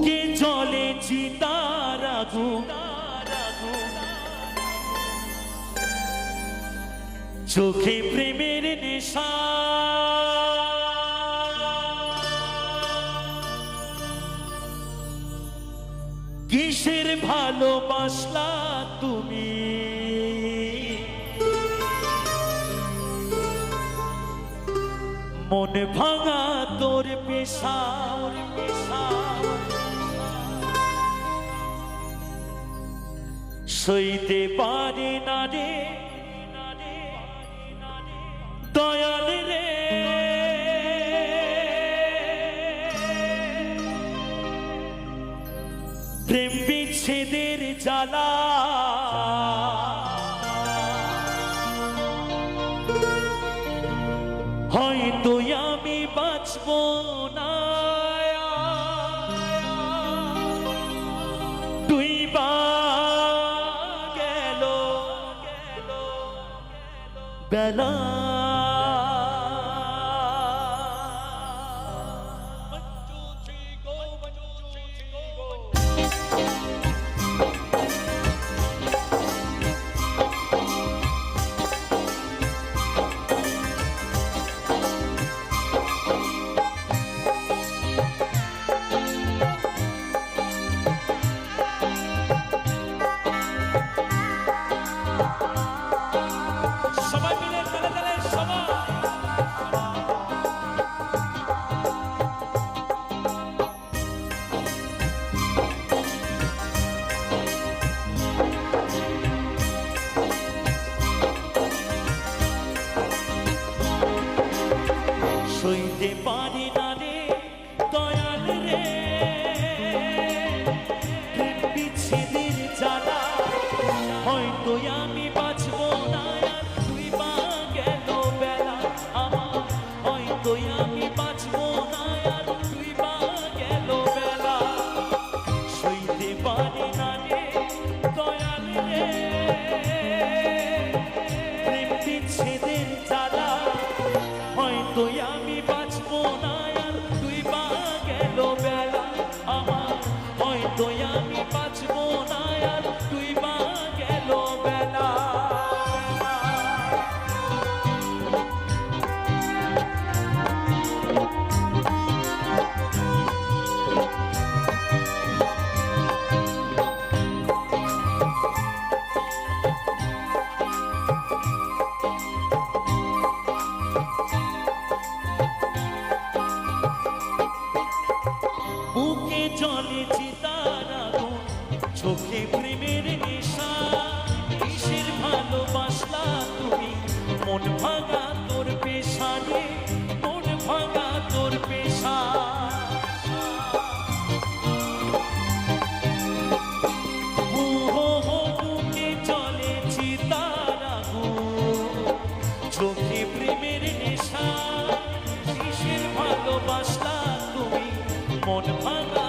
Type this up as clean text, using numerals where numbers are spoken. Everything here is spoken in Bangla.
বুকে জ্বলে চিতার আগুন, চোখে প্রেমের নেশা, কিসের ভালোবাসলা তুমি, মন ভাঙা তোর পেশা, সইতে পারে না রে দয়াল রে, প্রেম বিচ্ছেদের জ্বালা, হয়তো আমি বাঁচব না, তুই বা গেল বেলা। সইতে পারি না রে দয়াল রে, প্রেম বিচ্ছেদের জ্বালা, হয়তো আমি বাঁচব না আর তুই বা গেল বেলা আমার, হয়তো আমি বাঁচব না আর তুই বা গেল বেলা, সইতে পারি না রে দয়াল রে, প্রেম বিচ্ছেদের জ্বালা, হয়তো আমি বাঁচব না আর তুই বা গেল বেলা আমার, হয়তো আমি বাঁচব না আর তুই বা গেল বেলা। বুকে জ্বলে চিতার আগুন, চোখে প্রেমের নেশা, কিসের ভালোবাসলা তুমি, মন ভাঙা তোর পেশা রে, মন ভাঙা তোর পেশা। বুকে জ্বলে চিতার আগুন, চোখে প্রেমের নেশা, কিসের ভালোবাসলা তুমি, মন ভাঙা